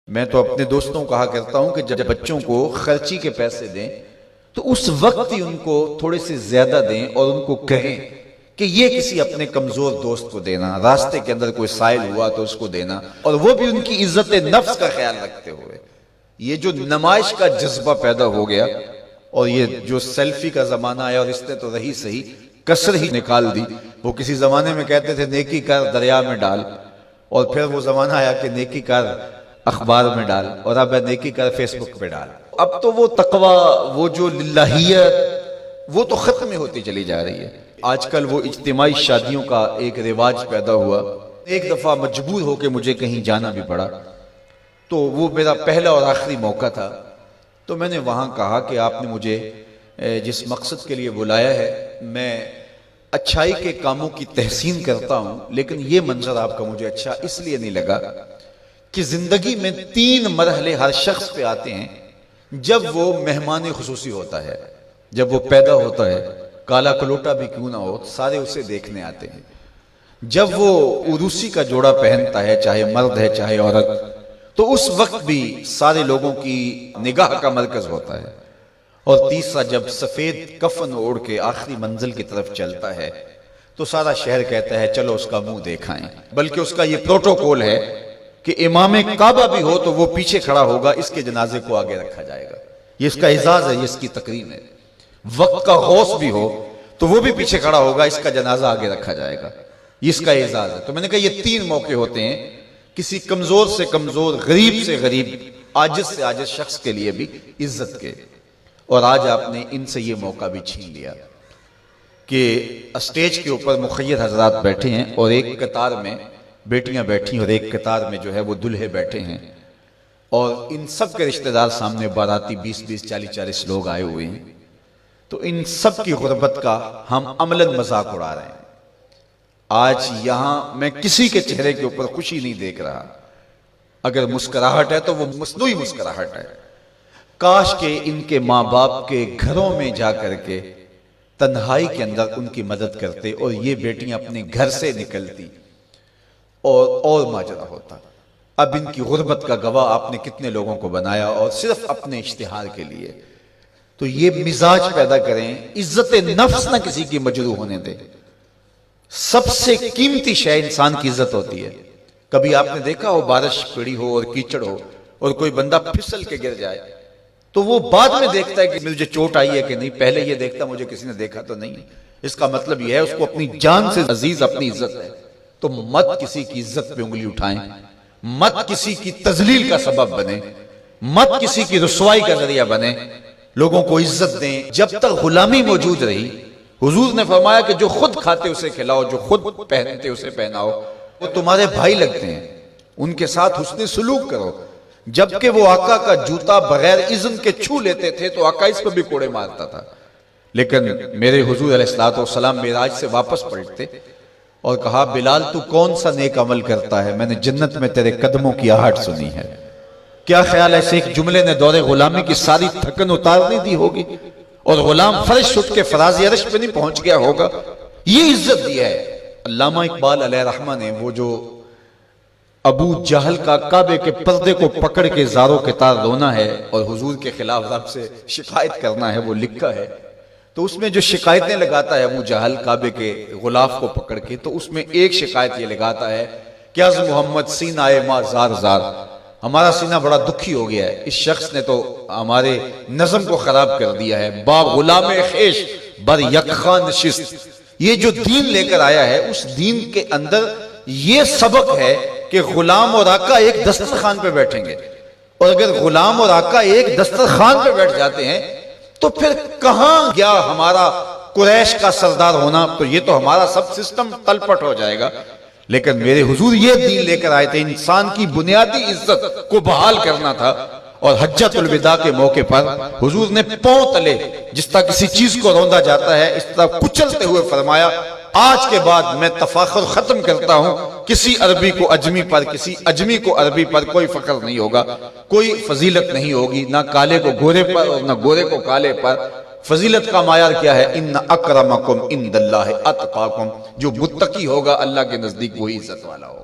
میں تو اپنے دوستوں کو کہا کرتا ہوں کہ جب بچوں کو خرچی کے پیسے دیں تو اس وقت ہی ان کو تھوڑے سے زیادہ دیں اور ان کو کہیں کہ یہ کسی اپنے کمزور دوست کو دینا، راستے کے اندر کوئی سائل ہوا تو اس کو دینا، اور وہ بھی ان کی عزت نفس کا خیال رکھتے ہوئے۔ یہ جو نمائش کا جذبہ پیدا ہو گیا اور یہ جو سیلفی کا زمانہ آیا، اور اس نے تو رہی صحیح کسر ہی نکال دی۔ وہ کسی زمانے میں کہتے تھے نیکی کر دریا میں ڈال، اور پھر وہ زمانہ آیا کہ نیکی کر اخبار میں ڈال، اور اب نیکی کر فیس بک پہ ڈال۔ اب تو وہ تقوی، وہ جو للہیت، وہ تو ختم ہوتی چلی جا رہی ہے۔ آج کل وہ اجتماعی شادیوں کا ایک رواج پیدا ہوا۔ ایک دفعہ مجبور ہو کے مجھے کہیں جانا بھی پڑا، تو وہ میرا پہلا اور آخری موقع تھا۔ تو میں نے وہاں کہا کہ آپ نے مجھے جس مقصد کے لیے بلایا ہے، میں اچھائی کے کاموں کی تحسین کرتا ہوں، لیکن یہ منظر آپ کا مجھے اچھا اس لیے نہیں لگا کہ زندگی میں 3 مرحلے ہر شخص پہ آتے ہیں جب وہ مہمان خصوصی ہوتا ہے۔ جب وہ پیدا ہوتا ہے، کالا کلوٹا بھی کیوں نہ ہو، سارے اسے دیکھنے آتے ہیں۔ جب وہ عروسی کا جوڑا پہنتا ہے، چاہے مرد ہے چاہے عورت، تو اس وقت بھی سارے لوگوں کی نگاہ کا مرکز ہوتا ہے۔ اور تیسرا، جب سفید کفن اوڑھ کے آخری منزل کی طرف چلتا ہے تو سارا شہر کہتا ہے چلو اس کا منہ دیکھائیں۔ بلکہ اس کا یہ پروٹوکول ہے کہ امام کعبہ بھی ہو تو وہ پیچھے کھڑا ہوگا، اس کے جنازے کو آگے رکھا جائے گا۔ یہ اس کا اعزاز ہے، یہ اس کی تکریم ہے۔ وقت کا غوث بھی ہو تو وہ بھی پیچھے کھڑا ہوگا، اس کا جنازہ آگے رکھا جائے گا، یہ اس کا اعزاز ہے۔ تو میں نے کہا یہ 3 موقع ہوتے ہیں کسی کمزور سے کمزور، غریب سے غریب، عاجز سے عاجز شخص کے لیے بھی عزت کے، اور آج آپ نے ان سے یہ موقع بھی چھین لیا کہ اسٹیج کے اوپر مخیر حضرات بیٹھے ہیں، اور ایک قطار میں بیٹیاں بیٹھی اور ایک قطار میں جو ہے وہ دلہے بیٹھے ہیں، اور ان سب کے رشتہ دار سامنے باراتی 20-20 40-40 لوگ آئے ہوئے ہیں۔ تو ان سب کی غربت کا ہم عملاً مذاق اڑا رہے ہیں۔ آج یہاں میں کسی کے چہرے کے اوپر خوشی نہیں دیکھ رہا، اگر مسکراہٹ ہے تو وہ مصنوعی مسکراہٹ ہے۔ کاش کہ ان کے ماں باپ کے گھروں میں جا کر کے تنہائی کے اندر ان کی مدد کرتے، اور یہ بیٹیاں اپنے گھر سے نکلتی اور ماجرا ہوتا۔ اب ان کی غربت کا گواہ آپ نے کتنے لوگوں کو بنایا، اور صرف اپنے اشتہار کے لیے۔ تو یہ مزاج پیدا کریں، عزت نفس نہ کسی کی مجروح ہونے دے۔ سب سے قیمتی شے انسان کی عزت ہوتی ہے۔ کبھی آپ نے دیکھا ہو بارش پڑی ہو اور کیچڑ ہو اور کوئی بندہ پھسل کے گر جائے تو وہ بعد میں دیکھتا ہے کہ مجھے چوٹ آئی ہے کہ نہیں، پہلے یہ دیکھتا مجھے کسی نے دیکھا تو نہیں۔ اس کا مطلب یہ ہے اس کو اپنی جان سے عزیز اپنی عزت ہے۔ تو مت کسی کی عزت پہ انگلی اٹھائیں، مت کسی کی تذلیل کا سبب بنے، مت کسی کی رسوائی کا ذریعہ بنے۔ لوگوں کو عزت دیں۔ جب تک غلامی موجود رہی، حضور نے فرمایا کہ جو خود کھاتے اسے کھلاؤ، جو خود پہنتے اسے پہناؤ۔ وہ تمہارے بھائی لگتے ہیں، ان کے ساتھ حسن سلوک کرو۔ جبکہ وہ آقا کا جوتا بغیر اذن کے چھو لیتے تھے تو آقا اس پہ بھی کوڑے مارتا تھا، لیکن میرے حضور علیہ السلام معراج سے واپس پلٹتے اور کہا بلال تو کون سا نیک عمل کرتا ہے، میں نے جنت میں تیرے قدموں کی آہٹ سنی ہے۔ کیا خیال ہے ایسے ایک جملے نے دور غلامی کی ساری تھکن اتارنے دی ہوگی، اور غلام فرش اٹھ کے فراز عرش پہ نہیں پہنچ گیا ہوگا؟ یہ عزت دی ہے۔ علامہ اقبال علیہ رحمہ نے وہ جو ابو جہل کا کعبے کے پردے کو پکڑ کے زاروں کے تار رونا ہے اور حضور کے خلاف رب سے شکایت کرنا ہے، وہ لکھا ہے۔ تو اس میں جو شکایتیں لگاتا ہے ابو جہل کعبے کے غلاف کو پکڑ کے، تو اس میں ایک شکایت یہ لگاتا ہے کہ از محمد سینہ ما زار زار، ہمارا سینہ بڑا دکھی ہو گیا ہے، اس شخص نے تو ہمارے نظم کو خراب کر دیا ہے۔ با غلام خیش بر یکخان نشست، یہ جو دین لے کر آیا ہے اس دین کے اندر یہ سبق ہے کہ غلام اور آقا ایک دسترخوان پہ بیٹھیں گے، اور اگر غلام اور آقا ایک دسترخوان پہ بیٹھ جاتے ہیں تو پھر کہاں گیا ہمارا قریش کا سردار ہونا؟ تو یہ تو ہمارا سب سسٹم تلپٹ ہو جائے گا۔ لیکن میرے حضور یہ دین لے کر آئے تھے، انسان کی بنیادی عزت کو بحال کرنا تھا۔ اور حجۃ الوداع کے موقع پر حضور نے پاؤں تلے جس طرح کسی چیز کو روندا جاتا ہے اس طرح کچلتے ہوئے فرمایا آج کے بعد میں تفاخر ختم کرتا ہوں، کسی عربی کو اجمی پر، کسی اجمی کو عربی پر کوئی فخر نہیں ہوگا، کوئی فضیلت نہیں ہوگی، نہ کالے کو گورے پر اور نہ گورے کو کالے پر۔ فضیلت کا معیار کیا ہے؟ ان اکرمکم عند اللہ اتقاکم، جو متقی ہوگا اللہ کے نزدیک وہی عزت والا ہوگا۔